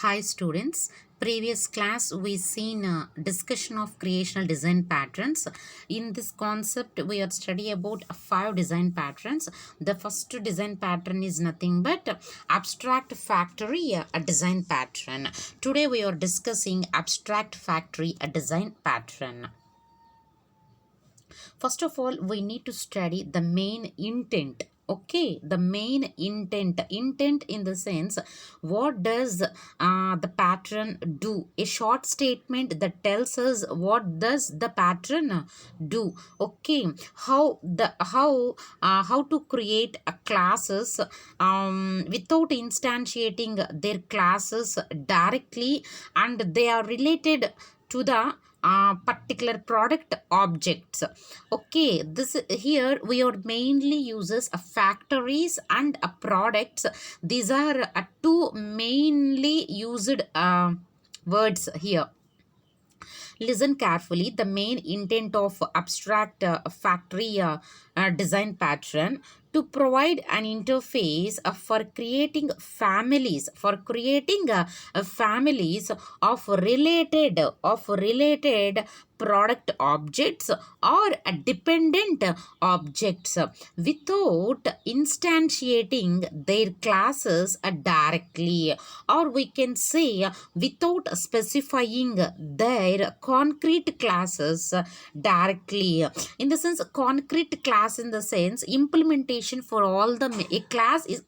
Hi students, previous class we seen discussion of creational design patterns. In this concept we are study about 5 design patterns. The first design pattern is nothing but abstract factory a design pattern. Today we are discussing abstract factory a design pattern. First of all, we need to study the main intent. Okay, the main intent in the sense, what does the pattern do? A short statement that tells us what does the pattern do. Okay, how to create a classes without instantiating their classes directly, and they are related to the particular product objects. Okay, this here we are mainly uses factories and products. These are two mainly used words here. Listen carefully. The main intent of abstract factory design pattern to provide an interface for creating families of related product objects or dependent objects without instantiating their classes directly, or we can say without specifying their concrete classes directly. In the sense, concrete class in the sense implementation for all the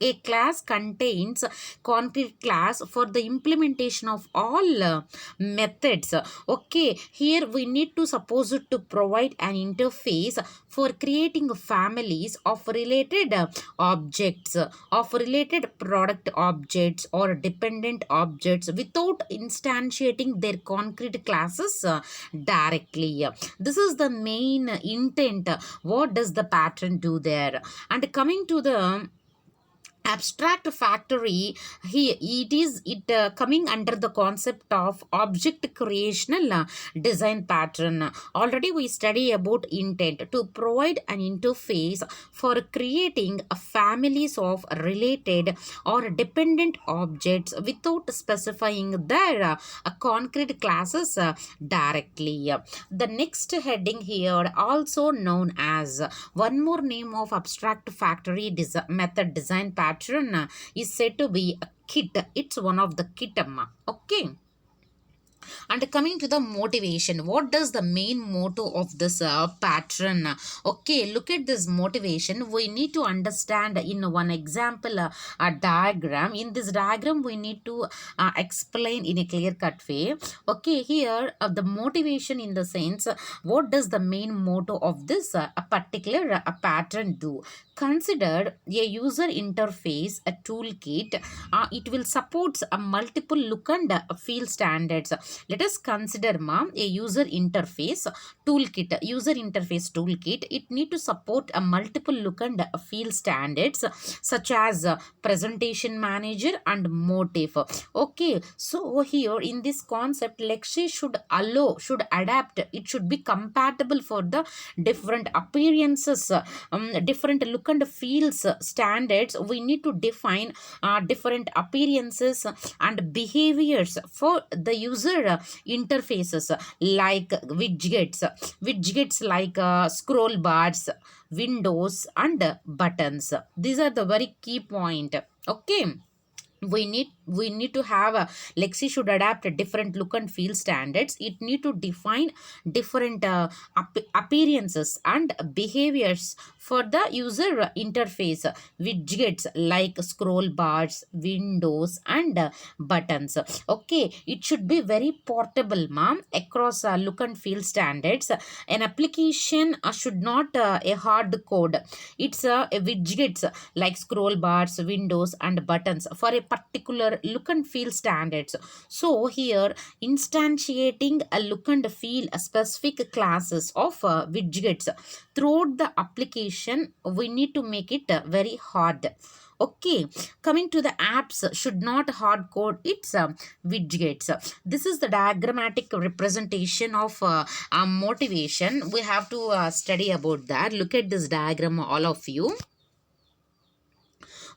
a class contains concrete class for the implementation of all methods. Okay, here we need to suppose it to provide an interface for creating families of related objects, of related product objects or dependent objects without instantiating their concrete classes directly. This is the main intent. What does the pattern do there? And coming to the abstract factory, here it coming under the concept of object creational design pattern. Already we study about intent to provide an interface for creating families of related or dependent objects without specifying their concrete classes directly. The next heading here, also known as one more name of abstract factory method design pattern, is said to be a kit. It's one of the kit. Okay. And coming to the motivation, what does the main motto of this pattern? Okay, look at this motivation. We need to understand in one example a diagram. In this diagram we need to explain in a clear cut way. Okay, here the motivation in the sense, what does the main motto of this a particular pattern do? Consider a user interface, a toolkit. It will support a multiple look and feel standards. Let us consider a user interface toolkit. User interface toolkit, it need to support a multiple look and feel standards such as presentation manager and motif. Okay, so here in this concept, Lexi should adapt, it should be compatible for the different appearances, different look and feels standards. We need to define different appearances and behaviors for the user interfaces, like widgets like scroll bars, windows and buttons. These are the very key point. Okay, we need to have a Lexi should adapt a different look and feel standards. It need to define different appearances and behaviors for the user interface, widgets like scroll bars, windows and buttons. Okay, it should be very portable across look and feel standards. An application should not a hard code. It's a widgets like scroll bars, windows and buttons for a particular look and feel standards. So here instantiating a look and feel a specific classes of widgets throughout the application, we need to make it very hard. Okay, coming to the apps should not hard code its widgets. This is the diagrammatic representation of motivation. We have to study about that. Look at this diagram, all of you.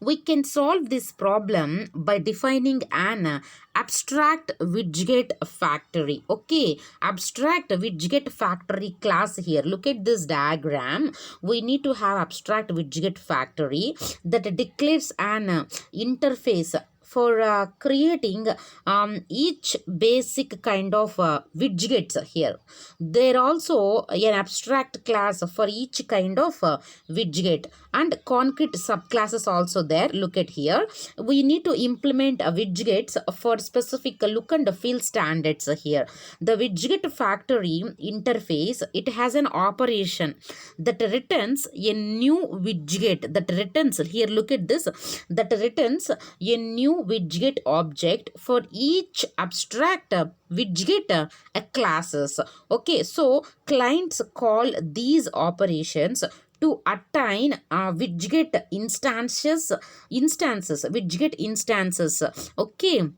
We can solve this problem by defining an abstract widget factory. Okay, abstract widget factory class here. Look at this diagram. We need to have abstract widget factory that declares an interface for creating each basic kind of widgets here. There also an abstract class for each kind of widget, and concrete subclasses also there. Look at here. We need to implement widgets for specific look and feel standards here. The widget factory interface, it has an operation that returns a new widget, that returns here, look at this, that returns a new widget object for each abstract widget classes. Okay, so clients call these operations to attain widget instances. Okay,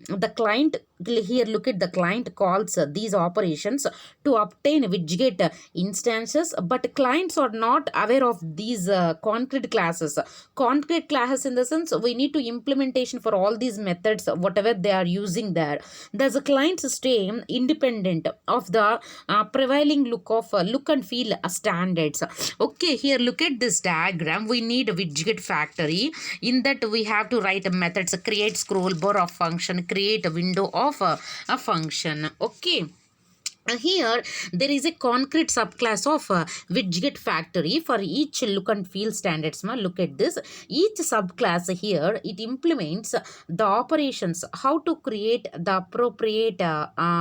the client here, look at, the client calls these operations to obtain widget instances, but clients are not aware of these concrete classes. Concrete classes in the sense we need to implementation for all these methods whatever they are using there. Thus the clients stay independent of the prevailing look and feel standards. Okay, here look at this diagram. We need a widget factory. In that we have to write methods: create scroll bar of function, create a window of a function. Okay, here there is a concrete subclass of widget factory for each look and feel standards. Look at this. Each subclass here, it implements the operations how to create the appropriate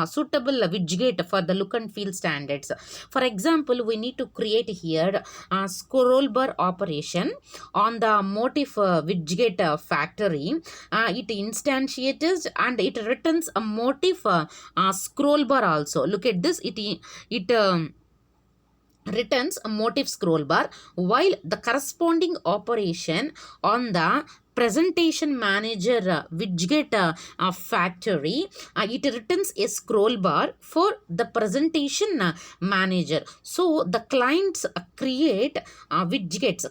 suitable widget for the look and feel standards. For example, we need to create here a scroll bar operation on the motif widget factory. It instantiates and it returns a motif scroll bar also. Look at this. It returns a motif scroll bar, while the corresponding operation on the presentation manager widget factory, it returns a scroll bar for the presentation manager. So the clients create widgets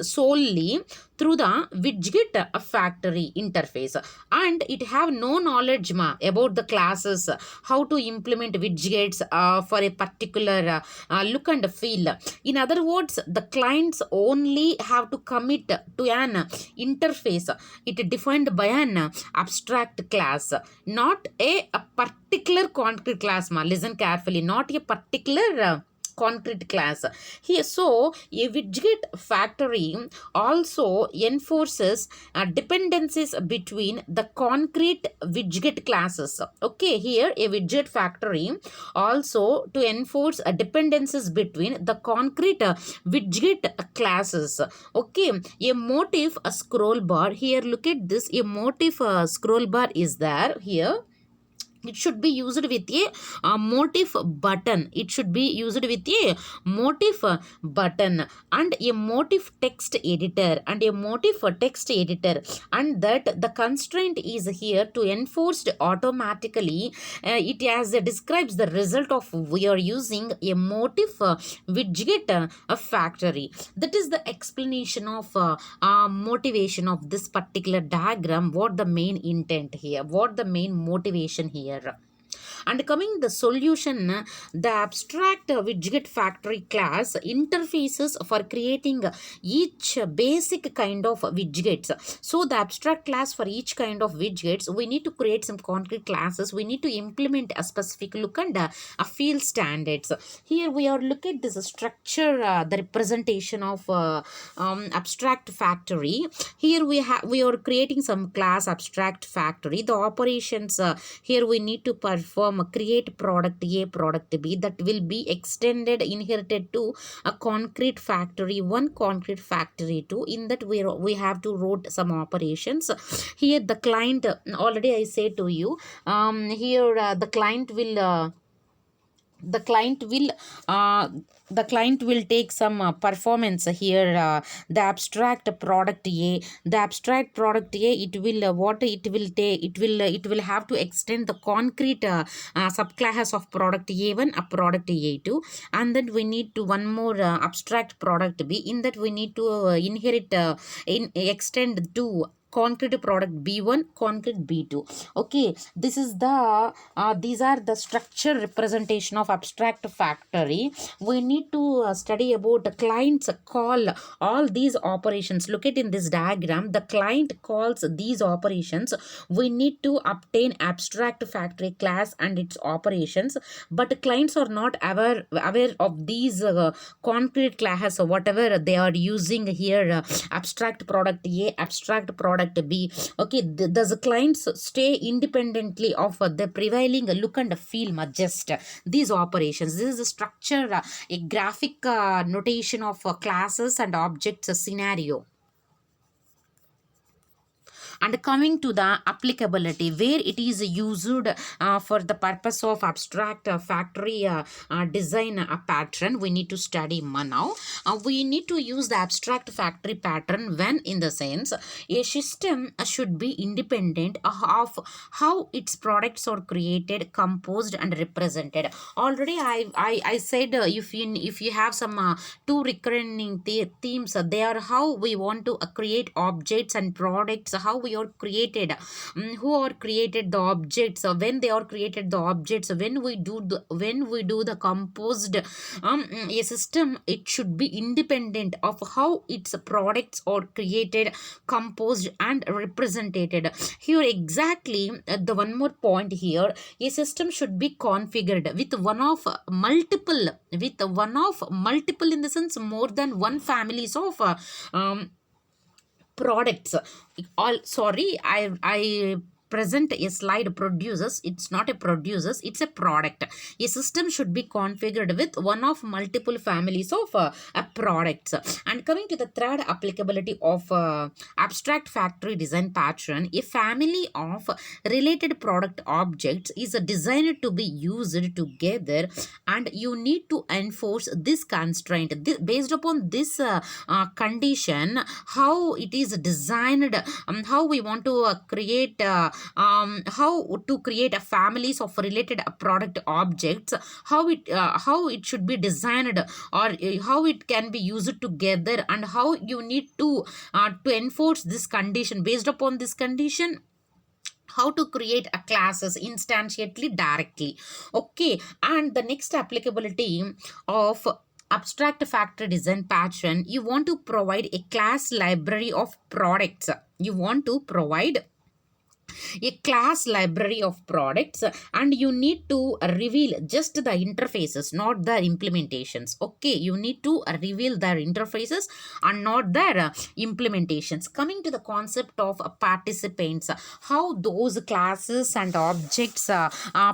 solely through the widget factory interface, and it have no knowledge about the classes, how to implement widgets for a particular look and feel. In other words, the clients only have to commit to an interface it defined by an abstract class, not a particular concrete class. Listen carefully, not a particular concrete class here. So a widget factory also enforces dependencies between the concrete widget classes. Okay, here a widget factory also to enforce dependencies between the concrete widget classes. Okay, a motif a scroll bar here. Look at this. A motif scroll bar is there here. It should be used with a motif button. It should be used with a motif button and a motif text editor and that the constraint is here to enforced automatically. It as describes the result of we are using a motif widget factory. That is the explanation of motivation of this particular diagram. What the main intent here, what the main motivation here. And coming the solution, the abstract widget factory class interfaces for creating each basic kind of widgets. So the abstract class for each kind of widgets, we need to create some concrete classes. We need to implement a specific look and a feel standards. Here we are look at this structure, the representation of abstract factory. Here we are creating some class abstract factory. The operations here we need to perform create product A, product B, that will be extended, inherited to a concrete factory 1, concrete factory 2. In that we have to wrote some operations. Here the client, already I say to you, here the client will the client will uh, take some performance here. The abstract product A, the abstract product A, it will what it will take, it will have to extend the concrete subclass of product A1 a product A2, and then we need to one more abstract product B. In that we need to inherit extend to concrete product B1, concrete B2. Okay, this is the these are the structure representation of abstract factory. We need to study about the clients call all these operations. Look at in this diagram, the client calls these operations. We need to obtain abstract factory class and its operations, but clients are not aware of these concrete classes or whatever they are using here. Abstract product A, abstract product B. Okay, does the clients stay independently of the prevailing look and feel just these operations? This is a structure, a graphic notation of classes and objects scenario. And coming to the applicability, where it is used for the purpose of abstract factory design pattern, we need to study now. We need to use the abstract factory pattern when, in the sense, a system should be independent of how its products are created, composed and represented. Already I said, if you have some two recurring themes, they are how we want to create objects and products, how we are created, who are created the objects, when they are created the objects, when we do the composed a system, it should be independent of how its products are created, composed and represented. Here exactly the one more point here, a system should be configured with one of multiple in the sense more than one families of products. All sorry, I present a slide produces, it's not a produces, it's a product. A system should be configured with one of multiple families of products. And coming to the third applicability of abstract factory design pattern, a family of related product objects is designed to be used together, and you need to enforce this constraint. Based upon this condition, how it is designed, how we want to create how to create a families of related product objects, how it should be designed, or how it can be used together, and how you need to enforce this condition. Based upon this condition, how to create a classes instantiately directly. Okay, and the next applicability of abstract factory design pattern, you want to provide a class library of products. You want to provide a class library of products, and you need to reveal just the interfaces, not the implementations. Okay, you need to reveal their interfaces and not their implementations. Coming to the concept of participants, how those classes and objects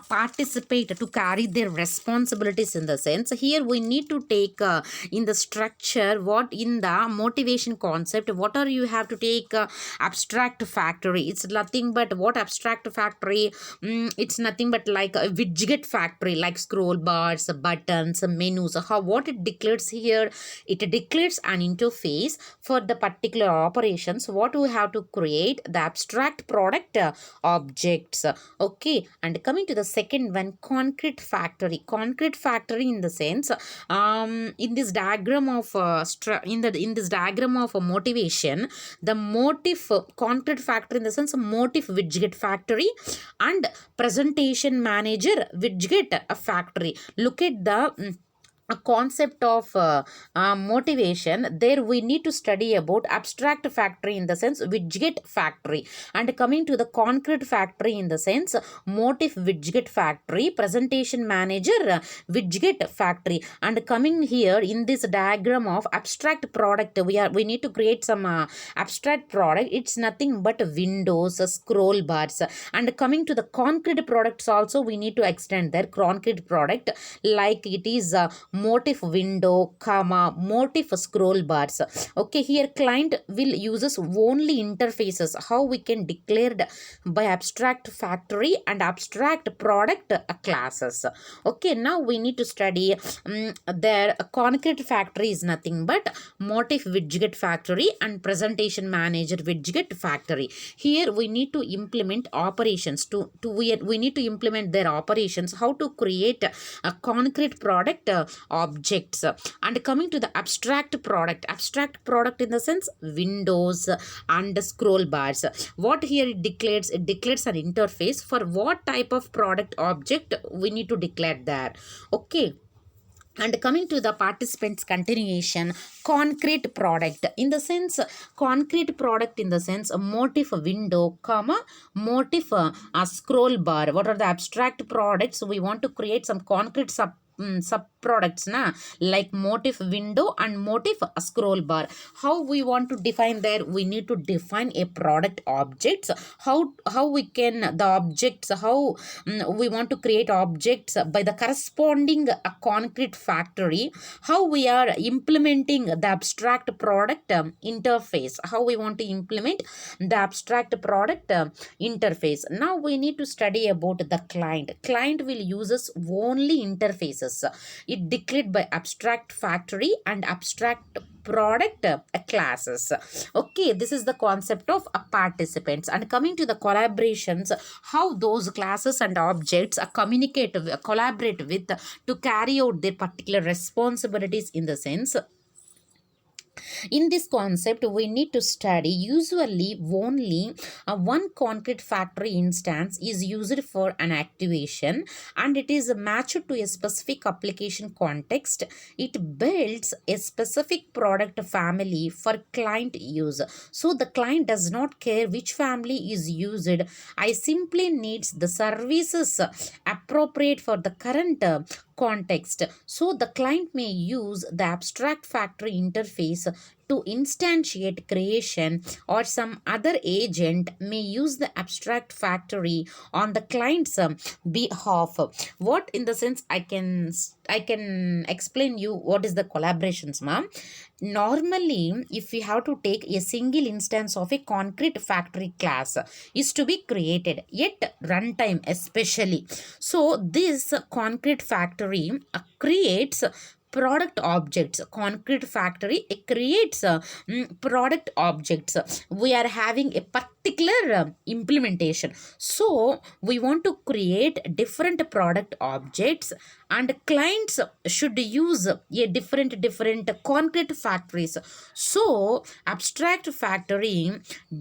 participate to carry their responsibilities. In the sense, here we need to take in the structure, what in the motivation concept, what are you have to take abstract factory. It's nothing but what abstract factory, it's nothing but like a widget factory, like scroll bars, buttons, menus. How what it declares here, it declares an interface for the particular operations what we have to create, the abstract product objects. Okay, and coming to the second one, concrete factory. Concrete factory in the sense, in this diagram of in this diagram of motivation, the motive concrete factory in the sense motive widget factory and presentation manager widget factory. Look at the a concept of motivation. There we need to study about abstract factory in the sense widget factory, and coming to the concrete factory in the sense motive widget factory, presentation manager widget factory. And coming here in this diagram of abstract product, we need to create some abstract product. It's nothing but windows, scroll bars. And coming to the concrete products also, we need to extend their concrete product, like it is motif window, comma, motif scroll bars. Okay, here client will uses only interfaces. How we can declared by abstract factory and abstract product classes. Okay, now we need to study their concrete factory is nothing but motif widget factory and presentation manager widget factory. Here we need to implement operations we need to implement their operations, how to create a concrete product objects. And coming to the abstract product in the sense windows and scroll bars. What here it declares an interface for what type of product object we need to declare there. Okay, and coming to the participants continuation, concrete product in the sense a motif window, comma, motif a scroll bar. What are the abstract products? We want to create some concrete sub products na, like motif window and motif scroll bar. How we want to define there? We need to define a product objects. How we can the objects, how we want to create objects by the corresponding concrete factory. How we are implementing the abstract product interface, how we want to implement the abstract product interface. Now we need to study about the client will uses only interfaces. It declared by abstract factory and abstract product classes. Okay, this is the concept of participants. And coming to the collaborations, how those classes and objects collaborate with to carry out their particular responsibilities. In the sense, in this concept we need to study usually only one concrete factory instance is used for an activation, and it is matched to a specific application context. It builds a specific product family for client use. So the client does not care which family is used. I simply needs the services appropriate for the current context. So the client may use the abstract factory interface to instantiate creation, or some other agent may use the abstract factory on the client's behalf. What in the sense I can explain you what is the collaborations, ma'am. Normally, if we have to take a single instance of a concrete factory class is to be created at runtime especially. So this concrete factory creates product objects. Concrete factory it creates product objects. We are having a particular implementation, so we want to create different product objects, and clients should use a different concrete factories. So abstract factory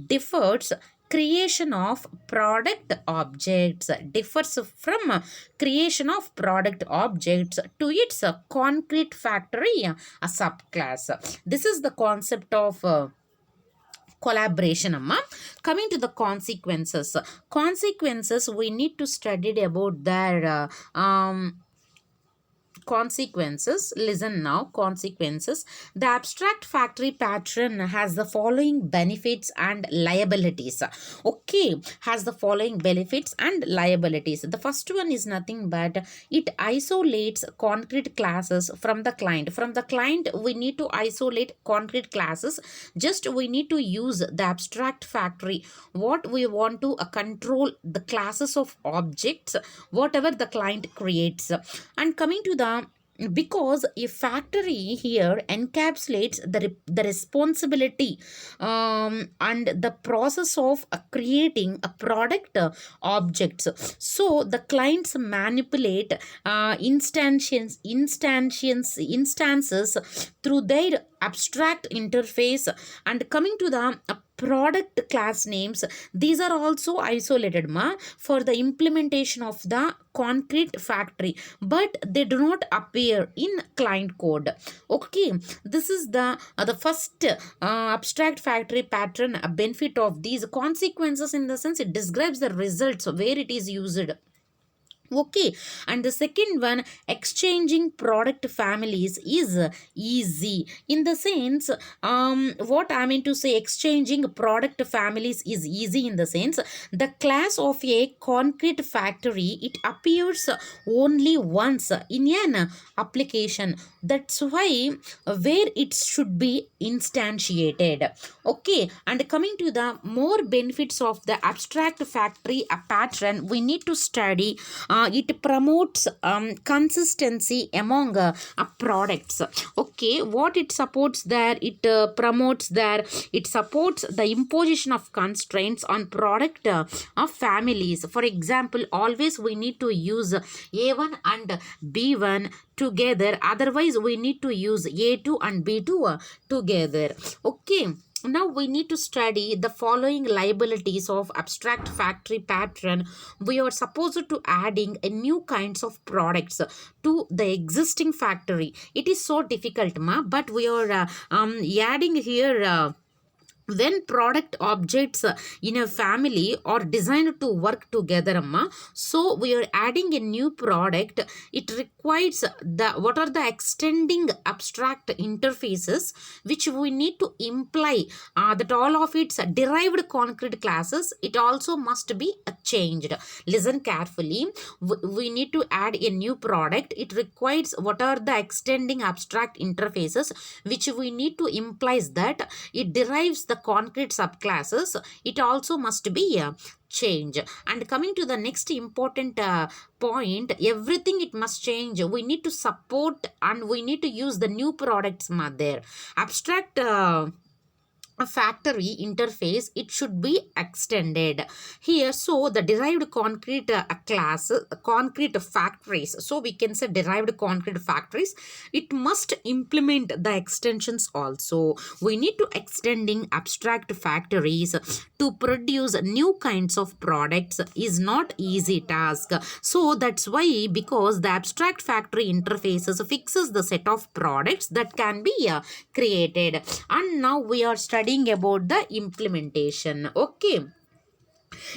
differs creation of product objects differs from creation of product objects to its concrete factory a subclass. This is the concept of collaboration, amma. Coming to the consequences we need to study about their consequences. Listen now, consequences. The abstract factory pattern has the following benefits and liabilities. Okay, has the following benefits and liabilities. The first one is nothing but it isolates concrete classes from the client. From the client we need to isolate concrete classes. Just we need to use the abstract factory. What we want to control the classes of objects whatever the client creates. And coming to the, because a factory here encapsulates the responsibility and the process of creating a product objects. So the clients manipulate instances through their abstract interface. And coming to the product class names, these are also isolated for the implementation of the concrete factory, but they do not appear in client code. Okay, this is the first abstract factory pattern benefit of these consequences. In the sense, it describes the results where it is used. Okay, and the second one, exchanging product families is easy in the sense, what I mean to say, exchanging product families is easy in the sense, the class of a concrete factory, it appears only once in an application. That's why where it should be instantiated. Okay, and coming to the more benefits of the abstract factory a pattern, we need to study it promotes consistency among products. Okay, what it supports there, it promotes there, it supports the imposition of constraints on product of families. For example, always we need to use A1 and B1 together, otherwise we need to use A2 and B2 together. Okay, now we need to study the following liabilities of abstract factory pattern. We are supposed to adding a new kinds of products to the existing factory. It is so difficult, ma, but we are adding here when product objects in a family are designed to work together, amma, so we are adding a new product. It requires the what are the extending abstract interfaces which we need to imply that all of its derived concrete classes, it also must be changed. Listen carefully, we need to add a new product. It requires what are the extending abstract interfaces which we need to implies that it derives the concrete subclasses. It also must be change. And coming to the next important point, everything it must change. We need to support and we need to use the new products, mother. Abstract a factory interface, it should be extended here. So the derived concrete class concrete factories, so we can say derived concrete factories, it must implement the extensions also. We need to extending abstract factories to produce new kinds of products is not easy task. So that's why, because the abstract factory interfaces fixes the set of products that can be created. And now we are studying about the implementation. Okay,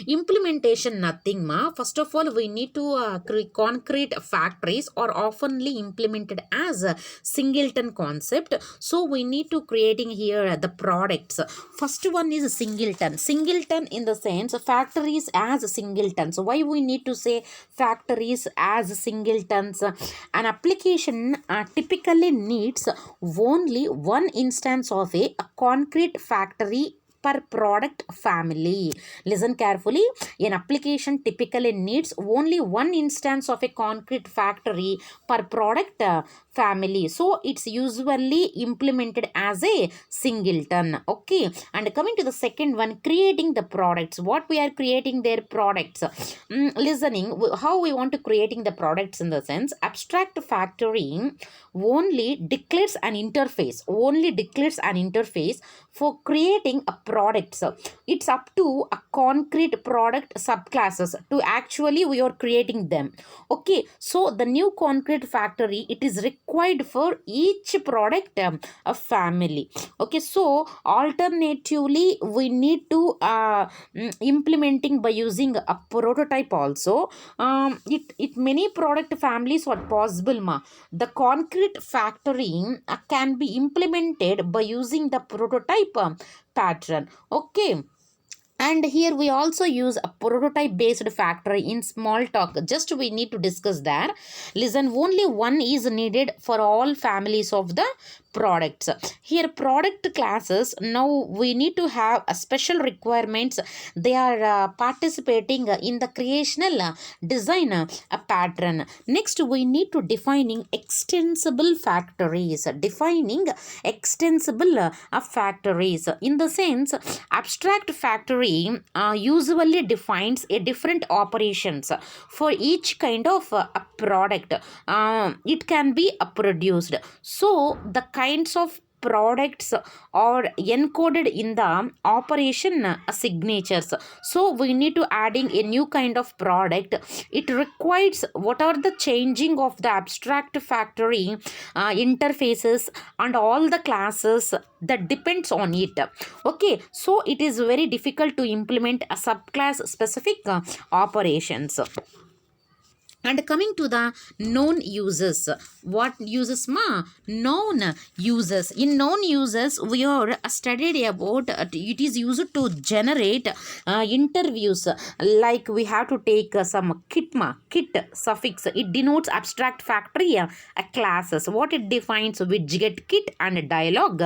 implementation nothing, ma. First of all, we need to concrete factories are oftenly implemented as a singleton concept. So we need to creating here the products. First one is singleton. Singleton in the sense factories as singletons. Why we need to say factories as singletons? An application typically needs only one instance of a concrete factory per product family. Listen carefully. An application typically needs only one instance of a concrete factory per product family. So it's usually implemented as a singleton. Okay. And coming to the second one, creating the products. What we are creating their products. Listening, how we want to creating the products in the sense, abstract factory only declares an interface. Only declares an interface for creating a product. So it's up to a concrete product subclasses to actually we are creating them. Okay, so the new concrete factory, it is required for each product a family. Okay, so alternatively we need to implementing by using a prototype also. It many product families are possible, ma. The concrete factory can be implemented by using the prototype pattern. Okay, and here we also use a prototype based factory in small talk. Just we need to discuss that. Listen, only one is needed for all families of the products. Here product classes, now we need to have a special requirements. They are participating in the creational design a pattern. Next we need to defining extensible factories. Defining extensible factories in the sense, abstract factory usually defines a different operations for each kind of a product it can be produced. So the kinds of products are encoded in the operation signatures. So we need to adding a new kind of product. It requires what are the changing of the abstract factory interfaces and all the classes that depends on it. Okay, so it is very difficult to implement a subclass specific operations. And coming to the known uses, what uses ma? Known uses. In known uses, we are studied about it is used to generate interviews. Like we have to take some kit ma, kit suffix. It denotes abstract factory classes. What it defines: widget kit and dialogue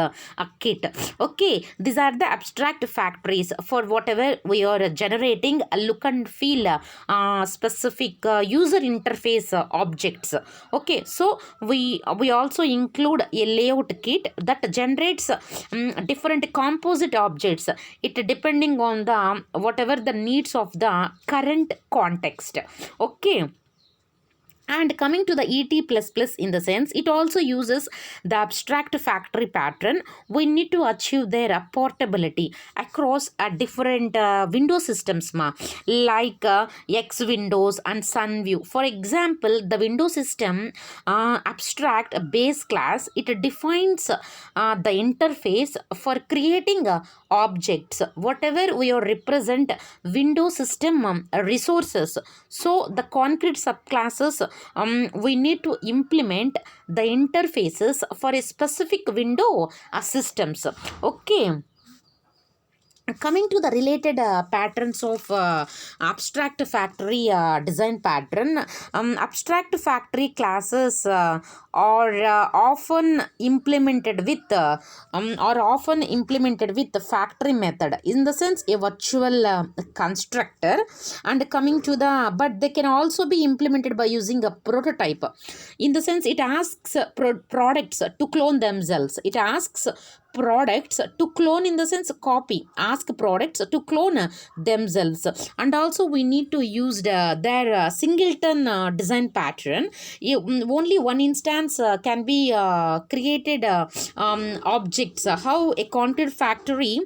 kit. Okay, these are the abstract factories for whatever we are generating a look and feel specific user interface objects. Okay, so we also include a layout kit that generates different composite objects, it depending on the whatever the needs of the current context. Okay, and coming to the ET++, in the sense, it also uses the abstract factory pattern. We need to achieve their portability across different window systems, like X Windows and Sun View. For example, the window system abstract base class, it defines the interface for creating objects, whatever we represent window system resources. So the concrete subclasses, we need to implement the interfaces for a specific window systems. Okay, coming to the related patterns of abstract factory design pattern, abstract factory classes are often implemented with the factory method, in the sense a virtual constructor. And coming to the, but they can also be implemented by using a prototype, in the sense it asks products to clone themselves. It asks products to clone, in the sense copy, ask products to clone themselves. And also we need to use their singleton design pattern. Only one instance can be created objects. How a concrete factory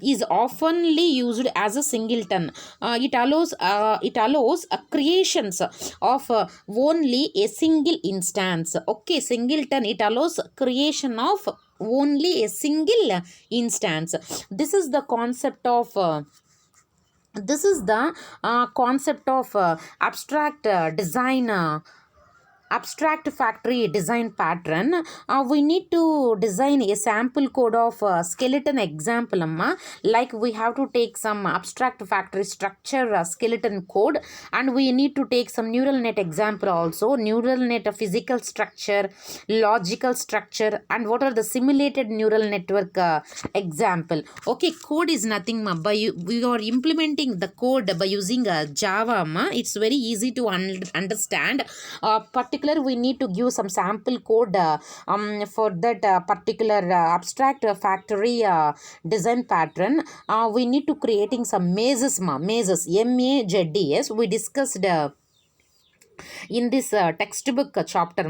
is oftenly used as a singleton. It allows creations of only a single instance. Okay, singleton, it allows creation of only a single instance. This is the concept of abstract design abstract factory design pattern. We need to design a sample code of skeleton example, like we have to take some abstract factory structure skeleton code, and we need to take some neural net example also, neural net physical structure, logical structure, and what are the simulated neural network example. Okay, code is nothing we are implementing the code by using Java. It's very easy to understand. Particular, we need to give some sample code for that particular abstract factory design pattern. We need to creating some mazes, mazes. We discussed in this textbook chapter,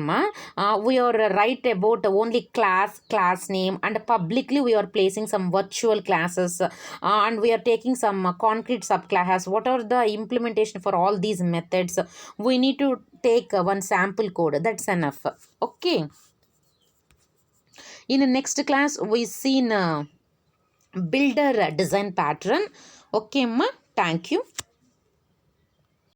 we are write about only class name, and publicly we are placing some virtual classes, and we are taking some concrete subclass. What are the implementation for all these methods? We need to take one sample code, that's enough. Okay, in the next class we seen builder design pattern. Okay, thank you.